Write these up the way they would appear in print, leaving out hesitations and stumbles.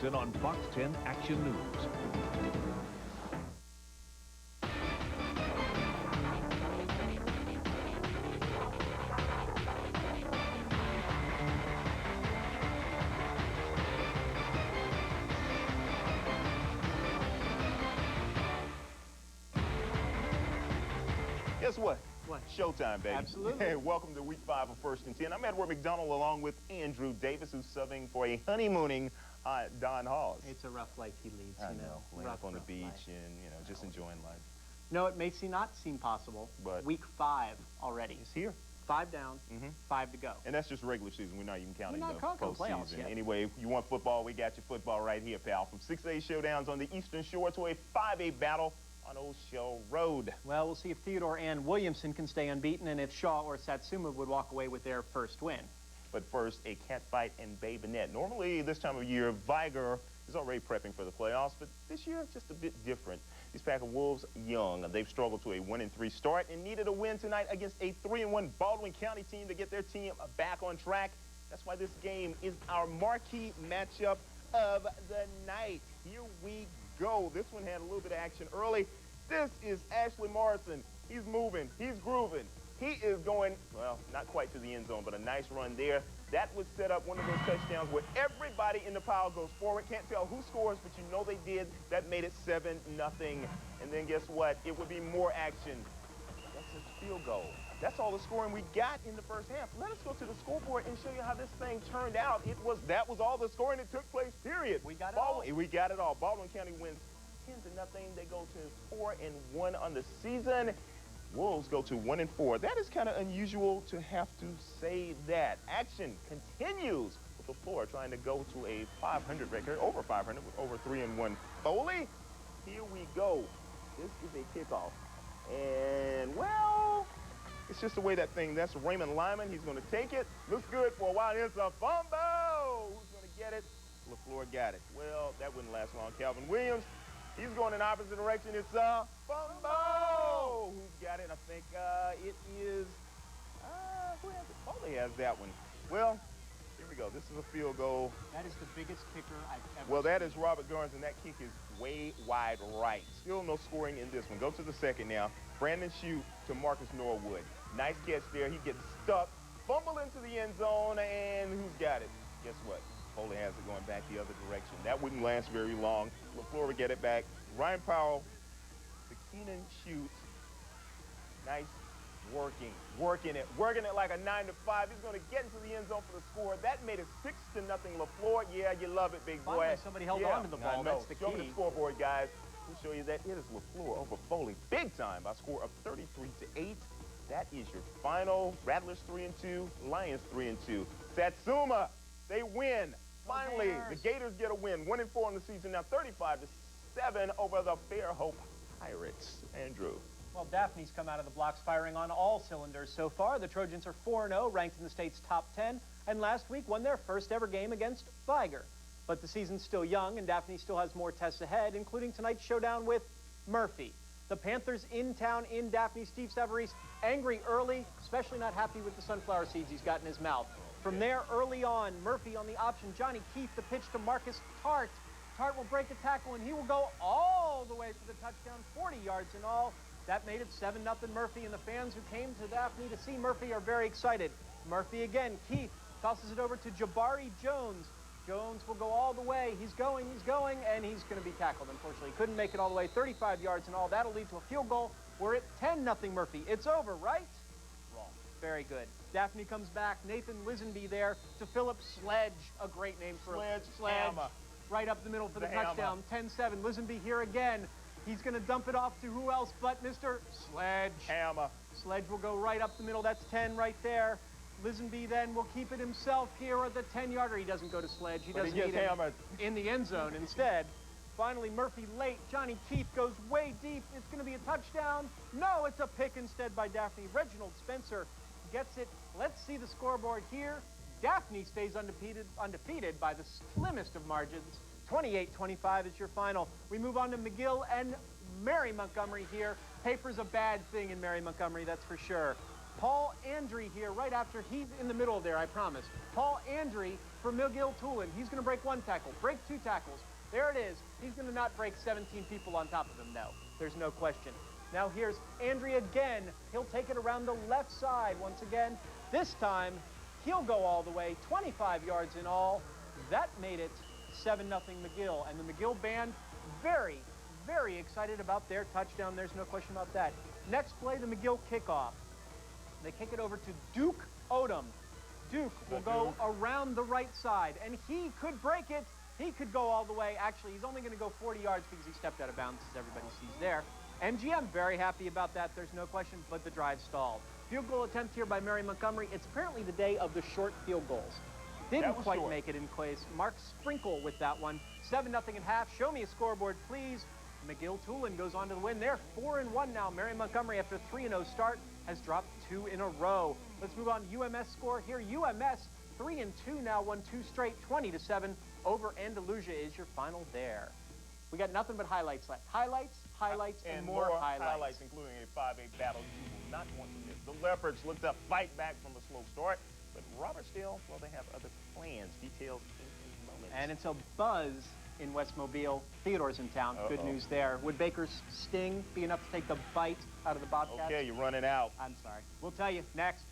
Williamson on Fox 10 Action News. Guess what? What? Showtime, baby. Absolutely. Hey, welcome to week 5 of First and 10. I'm Edward McDonald along with Andrew Davis, who's subbing for a honeymooning Don Hawes. It's a rough life he leads, I you know. Laying up on the beach life. and, just enjoying life. No, it may not seem possible, But week 5 already. It's here. 5 down, 5 to go. And that's just regular season. We're not even counting We're not the counting playoffs postseason. yet. Anyway, if you want football, we got your football right here, pal. From 6A showdowns on the Eastern Shore to a 5A battle on Old Shell Road. Well, we'll see if Theodore and Williamson can stay unbeaten and if Shaw or Satsuma would walk away with their first win. But first, a catfight in Bay Bonnet. Normally, this time of year, Viger is already prepping for the playoffs, but this year, just a bit different. These Pack of Wolves, young. They've struggled to a 1-3 start and needed a win tonight against a 3-1 Baldwin County team to get their team back on track. That's why this game is our marquee matchup of the night. Here we go. This one had a little bit of action early. This is Ashley Morrison. He's moving. He's grooving. He is going, well, not quite to the end zone, but a nice run there. That would set up one of those touchdowns where everybody in the pile goes forward. Can't tell who scores, but you know they did. That made it 7-0. And then guess what? It would be more action. That's a field goal. That's all the scoring we got in the first half. Let us go to the scoreboard and show you how this thing turned out. That was all the scoring that took place, period. We got it all. We got it all. Baldwin County wins 10-0. They go to 4-1 on the season. Wolves go to 1-4. That is kind of unusual to have to say that. Action continues with LaFleur trying to go to a 500 record, over 500 with over 3-1 Foley. Here we go. This is a kickoff. And, well, it's just the way that's Raymond Lyman. He's going to take it. Looks good for a while. It's a fumble. Who's going to get it? LaFleur got it. Well, that wouldn't last long. Calvin Williams, he's going in the opposite direction. It's a fumble. Who's got it? I think it is, who has it? Foley has that one. Well, here we go. This is a field goal. That is the biggest kicker I've ever Well, seen. that is Robert Garnes, and that kick is way wide right. Still no scoring in this one. Go to the second now. Brandon Shute to Marcus Norwood. Nice catch there. He gets stuck. Fumble into the end zone, and who's got it? Guess what? Foley has it going back the other direction. That wouldn't last very long. LaFleur would get it back. Ryan Powell to Keenan Shute. Nice working it like a 9-5. He's going to get into the end zone for the score. That made it 6-0 LaFleur. Yeah, you love it, big boy. Finally, somebody held on to the ball. That's the key. Show me the scoreboard, guys. We'll show you that it is LaFleur over Foley big time by a score of 33-8. That is your final. Rattlers 3-2, Lions 3-2. Satsuma, they win. Finally, the Gators get a win. 1-4 on the season now, 35-7 over the Fairhope Pirates. Andrew. Well, Daphne's come out of the blocks firing on all cylinders so far. The Trojans are 4-0, ranked in the state's top 10, and last week won their first ever game against Viger. But the season's still young, and Daphne still has more tests ahead, including tonight's showdown with Murphy. The Panthers in town in Daphne. Steve Savarese angry early, especially not happy with the sunflower seeds he's got in his mouth. From there, early on, Murphy on the option. Johnny Keith, the pitch to Marcus Tart. Tart will break a tackle, and he will go all the way for the touchdown, 40 yards in all. That made it 7-0 Murphy, and the fans who came to Daphne to see Murphy are very excited. Murphy again. Keith tosses it over to Jabari Jones. Jones will go all the way. He's going, and he's going to be tackled, unfortunately. Couldn't make it all the way, 35 yards in all. That'll lead to a field goal. We're at 10-0 Murphy. It's over, right? Wrong. Very good. Daphne comes back. Nathan Lisenby there to Philip Sledge. A great name for a Sledge. Hammer. Right up the middle for the touchdown. 10-7. Lisenby here again. He's going to dump it off to who else but Mr. Sledge. Hammer. Sledge will go right up the middle. That's 10 right there. Lisenby then will keep it himself here at the 10-yarder. He doesn't go to Sledge. He doesn't need him in the end zone instead. Finally, Murphy late. Johnny Keith goes way deep. It's going to be a touchdown. No, it's a pick instead by Daphne. Reginald Spencer gets it. Let's see the scoreboard here. Daphne stays undefeated by the slimmest of margins. 28-25 is your final. We move on to McGill and Mary Montgomery here. Paper's a bad thing in Mary Montgomery, that's for sure. Paul Andry here right after. He's in the middle there, I promise. Paul Andry for McGill Tulin. He's going to break 1 tackle, break 2 tackles. There it is. He's going to not break 17 people on top of him, no. There's no question. Now here's Andrea again. He'll take it around the left side once again. This time, he'll go all the way, 25 yards in all. That made it 7-0 McGill. And the McGill band, very, very excited about their touchdown. There's no question about that. Next play, the McGill kickoff. They kick it over to Duke Odom. Duke will go around the right side, and he could break it. He could go all the way. Actually, he's only going to go 40 yards because he stepped out of bounds, as everybody sees there. MGM very happy about that. There's no question, but the drive stalled. Field goal attempt here by Mary Montgomery. It's apparently the day of the short field goals. Didn't quite make it in place. Mark Sprinkle with that one. 7-0 at half. Show me a scoreboard, please. McGill Tulin goes on to the win. They're 4-1 now. Mary Montgomery, after a 3-0 start, has dropped 2 in a row. Let's move on. UMS score here. UMS 3-2 now, won 2 straight, 20-7 over Andalusia is your final there. We got nothing but highlights left. Highlights, and more highlights. Including a 5-8 battle you will not want to miss. The Leopards looked to fight back from a slow start, but Robertsdale, well, they have other plans. Details in moments. And it's a buzz in West Mobile. Theodore's in town. Good news there. Would Baker's sting be enough to take the bite out of the Bobcats? Okay, you're running out. I'm sorry. We'll tell you next.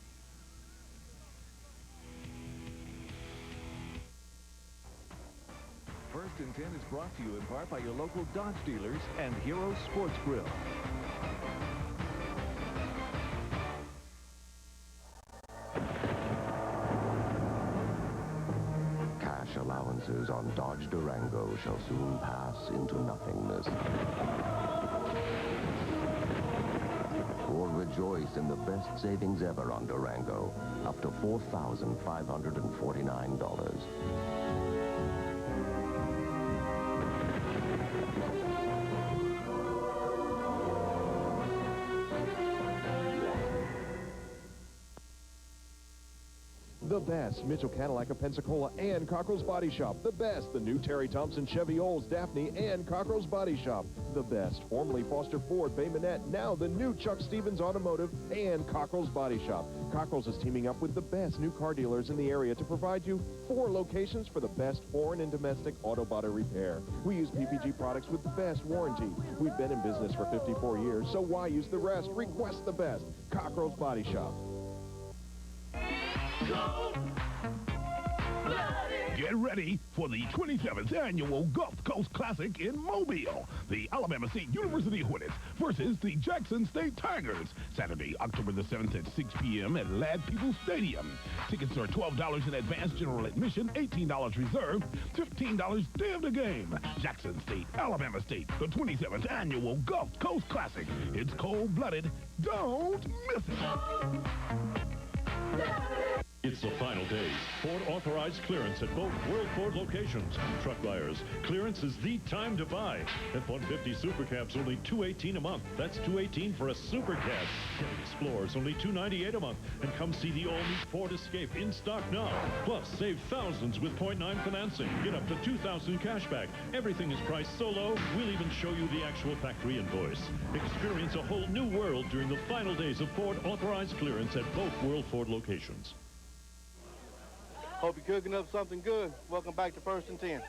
First and 10 is brought to you in part by your local Dodge dealers and Hero Sports Grill. Cash allowances on Dodge Durango shall soon pass into nothingness. Or rejoice in the best savings ever on Durango, up to $4,549. The best, Mitchell Cadillac of Pensacola and Cockrell's Body Shop. The best, the new Terry Thompson Chevy Olds Daphne and Cockrell's Body Shop. The best, formerly Foster Ford Bay Minette, now the new Chuck Stevens Automotive and Cockrell's Body Shop. Cockrell's is teaming up with the best new car dealers in the area to provide you 4 locations for the best foreign and domestic auto body repair. We use PPG products with the best warranty. We've been in business for 54 years, so why use the rest? Request the best. Cockrell's Body Shop. Get ready for the 27th annual Gulf Coast Classic in Mobile. The Alabama State University Hornets versus the Jackson State Tigers. Saturday, October the 7th at 6 p.m. at Ladd Peoples Stadium. Tickets are $12 in advance general admission, $18 reserved, $15 day of the game. Jackson State, Alabama State, the 27th annual Gulf Coast Classic. It's cold-blooded. Don't miss it. It's the final day. Ford authorized clearance at both World Ford locations. Truck buyers, clearance is the time to buy. F-150 Super Cab's only $218 a month. That's $218 for a Super Cab. Ford Explorer's only $298 a month. And come see the all-new Ford Escape in stock now. Plus, save thousands with 0.9 financing. Get up to $2,000 cash back. Everything is priced so low, we'll even show you the actual factory invoice. Experience a whole new world during the final days of Ford authorized clearance at both World Ford locations. Hope you're cooking up something good. Welcome back to First and 10.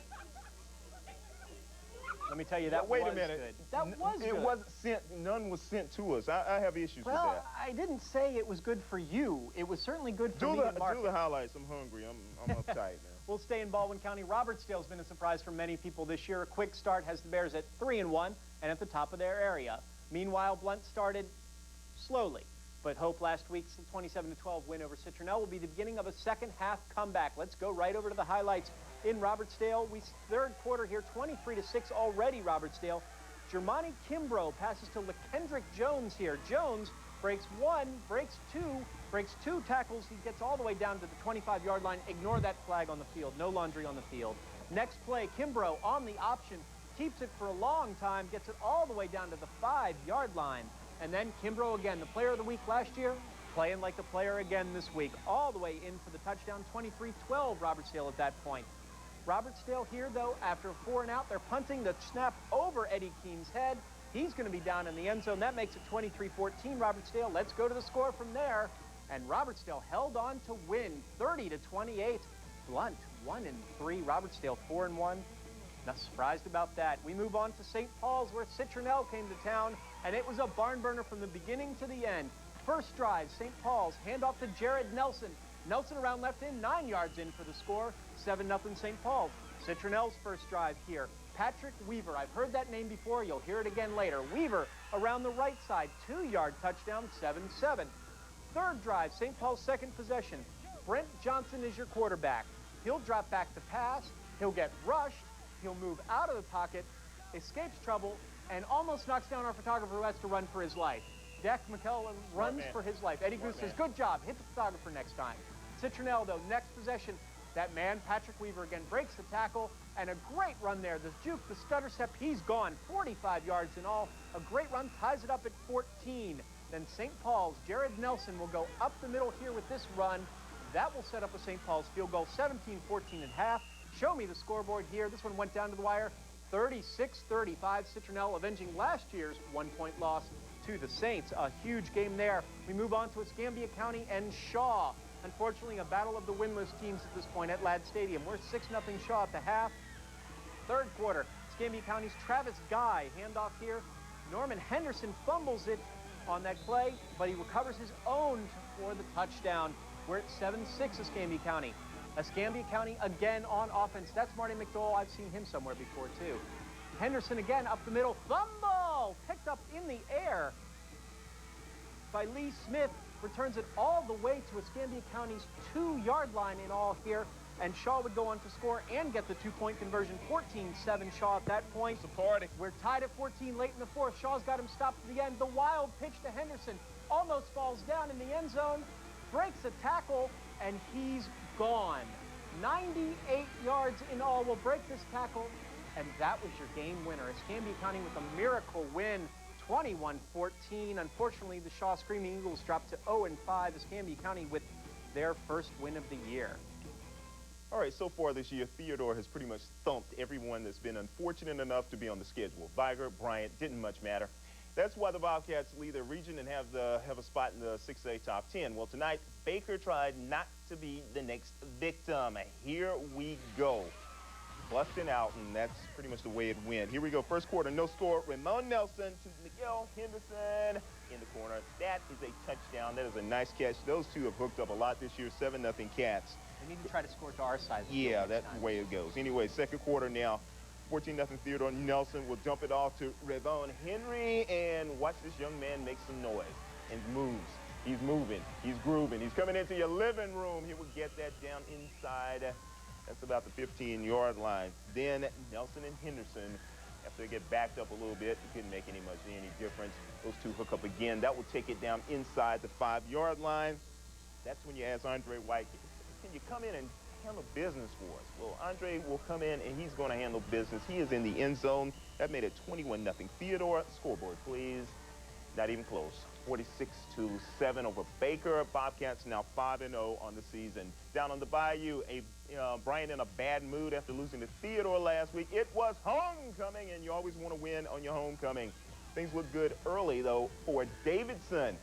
Let me tell you, that Wait was a minute. good. That was good. It wasn't sent. None was sent to us. I have issues with Well, that. I didn't say it was good for you. It was certainly good for me and Mark. Do the highlights. I'm hungry. I'm uptight now. We'll stay in Baldwin County. Robertsdale's been a surprise for many people this year. A quick start has the Bears at 3-1 and at the top of their area. Meanwhile, Blunt started slowly. But Hope last week's 27-12 win over Citronelle will be the beginning of a second-half comeback. Let's go right over to the highlights in Robertsdale. Third quarter here, 23-6 already, Robertsdale. Germani Kimbrough passes to LaKendrick Jones here. Jones breaks 1, breaks 2, breaks 2 tackles. He gets all the way down to the 25-yard line. Ignore that flag on the field. No laundry on the field. Next play, Kimbrough on the option. Keeps it for a long time. Gets it all the way down to the 5-yard line. And then Kimbrough again, the player of the week last year, playing like the player again this week. All the way in for the touchdown, 23-12 Robertsdale at that point. Robertsdale here, though, after 4 and out, they're punting the snap over Eddie Keene's head. He's going to be down in the end zone. That makes it 23-14 Robertsdale. Let's go to the score from there. And Robertsdale held on to win 30-28. Blunt 1-3. Robertsdale 4-1. Not surprised about that. We move on to St. Paul's, where Citronelle came to town, and it was a barn burner from the beginning to the end. First drive, St. Paul's, handoff to Jared Nelson. Nelson around left in, 9 yards in for the score, 7-0 St. Paul's. Citronelle's first drive here. Patrick Weaver, I've heard that name before, you'll hear it again later. Weaver around the right side, 2-yard touchdown, 7-7. Third drive, St. Paul's second possession. Brent Johnson is your quarterback. He'll drop back to pass, he'll get rushed, he'll move out of the pocket, escapes trouble, and almost knocks down our photographer who has to run for his life. Dak McKellen runs for his life. Eddie Goose says, good job, hit the photographer next time. Citronelle, though, next possession, that man, Patrick Weaver, again breaks the tackle, and a great run there. The juke, the stutter step, he's gone. 45 yards in all. A great run, ties it up at 14. Then St. Paul's, Jared Nelson will go up the middle here with this run. That will set up a St. Paul's field goal, 17-14 at half. Show me the scoreboard here. This one went down to the wire, 36-35. Citronelle avenging last year's 1-point loss to the Saints. A huge game there. We move on to Escambia County and Shaw. Unfortunately, a battle of the winless teams at this point at Ladd Stadium. We're 6-0 Shaw at the half. Third quarter, Escambia County's Travis Guy, handoff here. Norman Henderson fumbles it on that play, but he recovers his own for the touchdown. We're at 7-6 Escambia County. Escambia County again on offense. That's Marty McDowell. I've seen him somewhere before, too. Henderson again up the middle. Fumble! Picked up in the air by Lee Smith. Returns it all the way to Escambia County's 2-yard line in all here. And Shaw would go on to score and get the 2-point conversion. 14-7 Shaw at that point. It's a party. We're tied at 14 late in the fourth. Shaw's got him stopped at the end. The wild pitch to Henderson. Almost falls down in the end zone. Breaks a tackle, and he's gone. 98 yards in all will break this tackle. And that was your game winner. Escambia County with a miracle win. 21-14. Unfortunately, the Shaw Screaming Eagles dropped to 0-5. Escambia County with their first win of the year. All right, so far this year, Theodore has pretty much thumped everyone that's been unfortunate enough to be on the schedule. Viger, Bryant, didn't much matter. That's why the Bobcats lead their region and have a spot in the 6A top 10. Well, tonight, Baker tried not to be the next victim. Here we go. Busting out, and that's pretty much the way it went. Here we go. First quarter, no score. Ramon Nelson to Miguel Henderson in the corner. That is a touchdown. That is a nice catch. Those two have hooked up a lot this year. 7-0 Cats. They need to try to score to our side. Yeah, that's the way it goes. Anyway, second quarter now. 14-0 Theodore Nelson will dump it off to Revon Henry, and watch this young man make some noise and moves. He's moving. He's grooving. He's coming into your living room. He will get that down inside. That's about the 15-yard line. Then Nelson and Henderson, after they get backed up a little bit, it couldn't make any difference. Those two hook up again. That will take it down inside the 5-yard line. That's when you ask Andre White, can you come in and handle business for us? Well, Andre will come in, and he's going to handle business. He is in the end zone. That made it 21-0. Theodore, scoreboard, please. Not even close. 46-7 over Baker. Bobcats now 5-0 on the season. Down on the Bayou, Bryant in a bad mood after losing to Theodore last week. It was homecoming, and you always want to win on your homecoming. Things look good early, though, for Davidson.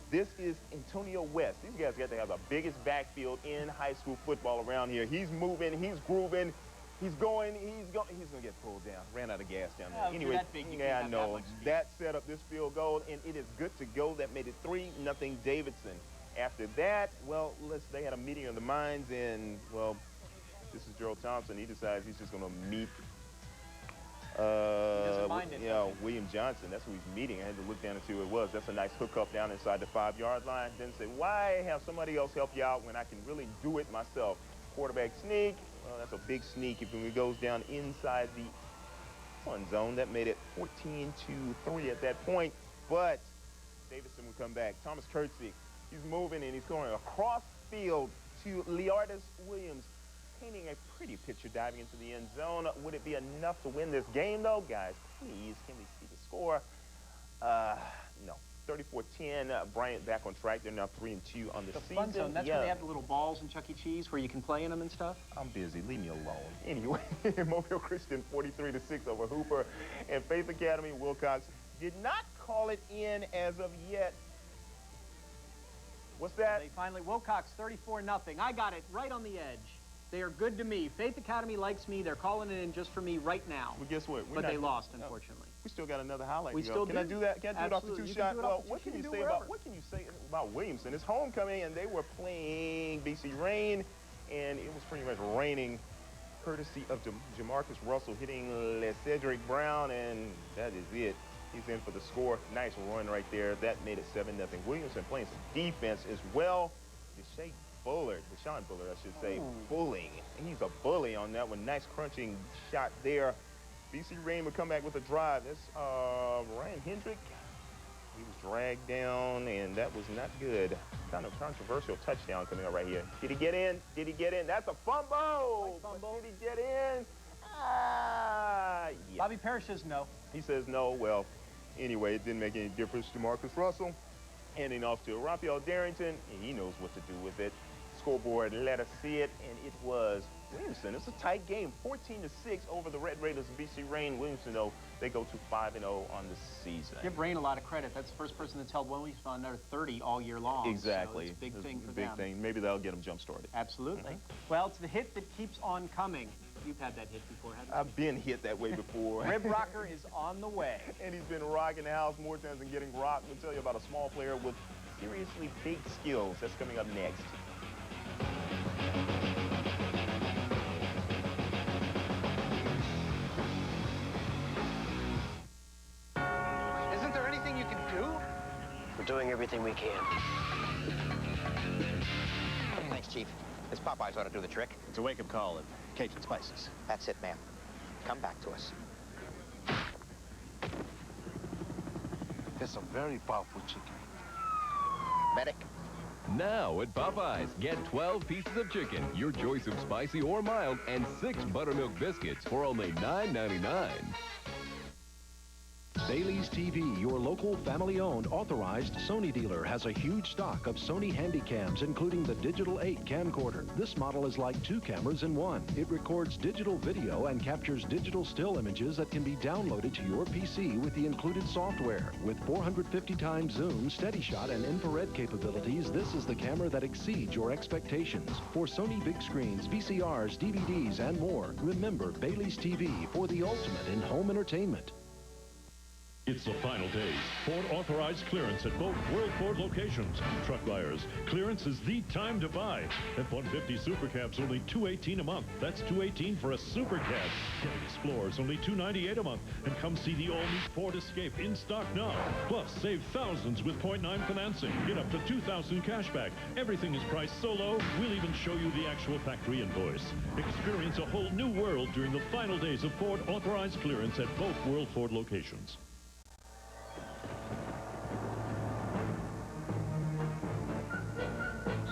This is Antonio West. These guys got to have the biggest backfield in high school football around here. He's moving, he's grooving, he's going to get pulled down. Ran out of gas down there. Anyway, yeah, I know. That set up this field goal, and it is good to go. That made it 3-0 Davidson. After that, well, they had a meeting of the minds, and, well, this is Gerald Thompson. He decides he's just going to meet William Johnson. That's who he's meeting. I had to look down and see who it was. That's a nice hookup down inside the 5-yard line. Then say, why have somebody else help you out when I can really do it myself? Quarterback sneak. Well, that's a big sneak if it goes down inside the fun zone. That made it 14-3 at that point. But Davidson will come back. Thomas Kurtzik, he's moving and he's going across field to Leardis Williams, painting a pretty picture diving into the end zone. Would it be enough to win this game, though? Guys, please, can we see the score? No. 34-10. Bryant back on track. They're now 3-2 on the season. Fun zone. That's where they have the little balls in Chuck E. Cheese where you can play in them and stuff? I'm busy. Leave me alone. Anyway, Mobile Christian 43-6 over Hooper. And Faith Academy, Wilcox did not call it in as of yet. What's that? They finally, Wilcox 34-0. I got it right on the edge. They are good to me. Faith Academy likes me. They're calling it in just for me right now. Well, guess what? But they lost, unfortunately. We still got another highlight. We still Can I do that? Can I do it off the two shot? Well, what can you say about Williamson? It's homecoming, and they were playing BC Rain, and it was pretty much raining, courtesy of Jamarcus Russell hitting Cedric Brown, and that is it. He's in for the score. Nice run right there. That made it 7-0. Williamson playing some defense as well. Deshaun Bullard, I should say, bullying. He's a bully on that one. Nice crunching shot there. BC Rain would come back with a drive. That's Ryan Hendrick. He was dragged down, and that was not good. Kind of controversial touchdown coming up right here. Did he get in? Did he get in? That's a fumble. Did he get in? Yeah. Bobby Parrish says no. He says no. Well, anyway, it didn't make any difference to Marcus Russell. Handing off to Raphael Darrington, and he knows what to do with it. Scoreboard, let us see it, and it was Williamson. It's a tight game, 14-6 over the Red Raiders of BC Rain. Williamson, though, they go to 5-0 on the season. Give Rain a lot of credit. That's the first person that's held Williamson on another 30 all year long. Exactly. So it's a big thing for them. Big thing. Maybe that'll get them jump-started. Absolutely. Well, it's the hit that keeps on coming. You've had that hit before, haven't you? I've been hit that way before. Rib Rocker is on the way. And he's been rocking the house more times than getting rocked. We'll tell you about a small player with seriously big skills. That's coming up next. Isn't there anything you can do? We're doing everything we can. Thanks, Chief. This Popeyes ought to do the trick. It's a wake-up call of Cajun spices. That's it, ma'am. Come back to us. It's a very powerful chicken. Medic. Now at Popeyes, get 12 pieces of chicken, your choice of spicy or mild, and 6 buttermilk biscuits for only $9.99. Bailey's TV, your local family-owned authorized Sony dealer, has a huge stock of Sony Handycams, including the Digital 8 camcorder. This model is like 2 cameras in one. It records digital video and captures digital still images that can be downloaded to your PC with the included software. With 450 times zoom, steady shot, and infrared capabilities, this is the camera that exceeds your expectations. For Sony big screens, VCRs, DVDs, and more, remember Bailey's TV for the ultimate in home entertainment. It's the final days. Ford authorized clearance at both World Ford locations. Truck buyers, clearance is the time to buy. F-150 Super Cabs only $218 a month. That's $218 for a Super Cab. Get Explorers only $298 a month. And come see the all-new Ford Escape in stock now. Plus, save thousands with 0.9 financing. Get up to $2,000 cash back. Everything is priced so low, we'll even show you the actual factory invoice. Experience a whole new world during the final days of Ford authorized clearance at both World Ford locations.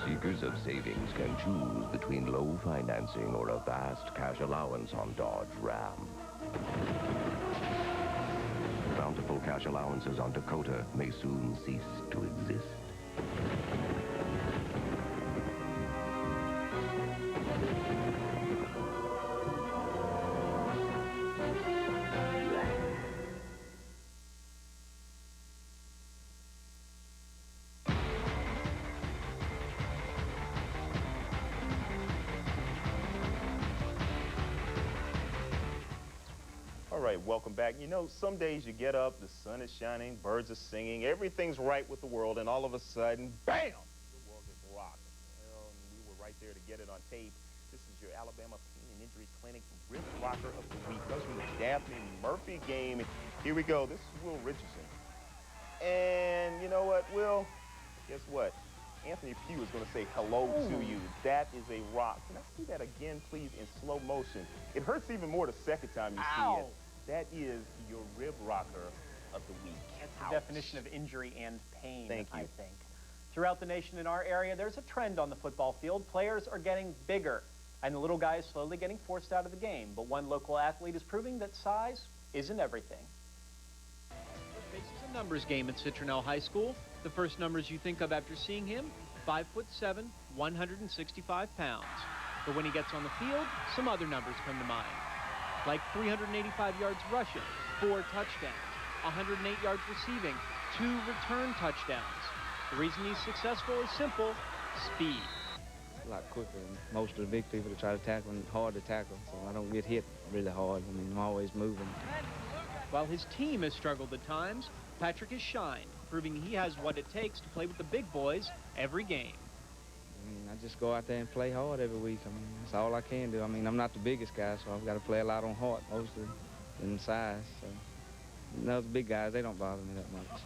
Seekers of savings can choose between low financing or a vast cash allowance on Dodge Ram. Bountiful cash allowances on Dakota may soon cease to exist. All right, welcome back. You know, some days you get up, the sun is shining, birds are singing, everything's right with the world, and all of a sudden, bam, the world gets rocked. Well, we were right there to get it on tape. This is your Alabama Pain and Injury Clinic Rib Rocker of the Week. Comes from the Daphne Murphy game. Here we go. This is Will Richardson. And you know what, Will? Guess what? Anthony Pugh is going to say hello to you. That is a rock. Can I see that again, please, in slow motion? It hurts even more the second time you see it. That is your rib rocker of the week. That's the definition of injury and pain, Thank you. I think. Throughout the nation in our area, there's a trend on the football field. Players are getting bigger, and the little guy is slowly getting forced out of the game. But one local athlete is proving that size isn't everything. This is a numbers game at Citronelle High School. The first numbers you think of after seeing him, 5'7", 165 pounds. But when he gets on the field, some other numbers come to mind. Like 385 yards rushing, 4 touchdowns, 108 yards receiving, 2 return touchdowns. The reason he's successful is simple: speed. a lot quicker than most of the big people that try to tackle and hard to tackle. So I don't get hit really hard. I mean, I'm always moving. While his team has struggled at times, Patrick has shined, proving he has what it takes to play with the big boys every game. I mean, I just go out there and play hard every week. I mean, that's all I can do. I mean, I'm not the biggest guy, so I've got to play a lot on heart mostly than size. So, those big guys, they don't bother me that much.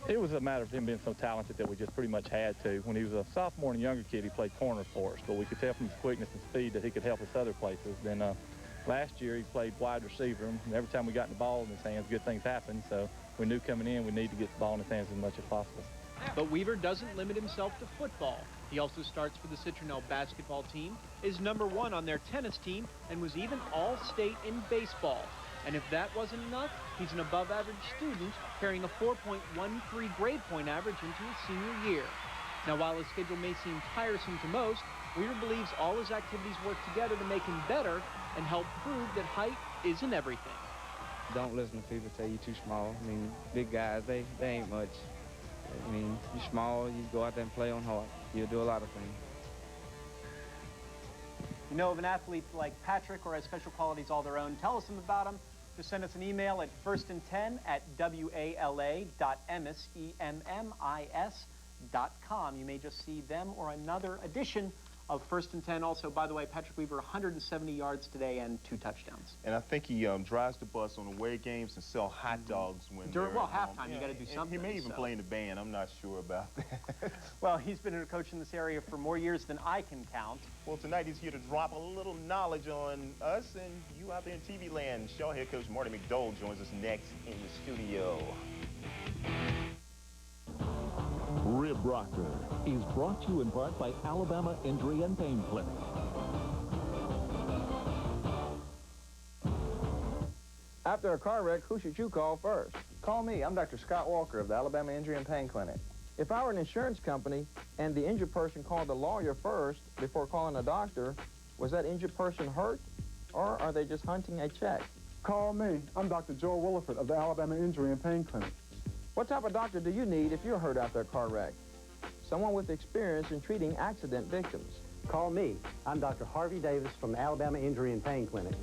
It was a matter of him being so talented that we just pretty much had to. When he was a sophomore and a younger kid, he played corner for us, but we could tell from his quickness and speed that he could help us other places. Then last year, he played wide receiver, and every time we got the ball in his hands, good things happened. So we knew coming in we needed to get the ball in his hands as much as possible. But Weaver doesn't limit himself to football. He also starts for the Citronelle basketball team, is #1 on their tennis team, and was even all-state in baseball. And if that wasn't enough, he's an above-average student, carrying a 4.13 grade point average into his senior year. Now, while his schedule may seem tiresome to most, Weaver believes all his activities work together to make him better and help prove that height isn't everything. Don't listen to people tell you too small. I mean, big guys, they ain't much. I mean, you're small, you go out there and play on heart. You'll do a lot of things. You know of an athlete like Patrick or has special qualities all their own, tell us about him. Just send us an email at firstandtenn@wala.msemmis.com. You may just see them or another edition of First and 10. Also, by the way, Patrick Weaver, 170 yards today and 2 touchdowns. And I think he drives the bus on away games and sell hot dogs when during halftime. You got to do something. He may even play in the band. I'm not sure about that. Well, he's been a coach in this area for more years than I can count. Well, tonight he's here to drop a little knowledge on us and you out there in TV land. Shaw head coach Marty McDole joins us next in the studio. Rib Rocker is brought to you in part by Alabama Injury and Pain Clinic. After a car wreck, who should you call first? Call me. I'm Dr. Scott Walker of the Alabama Injury and Pain Clinic. If I were an insurance company and the injured person called the lawyer first before calling a doctor, was that injured person hurt, or are they just hunting a check? Call me. I'm Dr. Joel Williford of the Alabama Injury and Pain Clinic. What type of doctor do you need if you're hurt after a car wreck? Someone with experience in treating accident victims. Call me. I'm Dr. Harvey Davis from the Alabama Injury and Pain Clinic.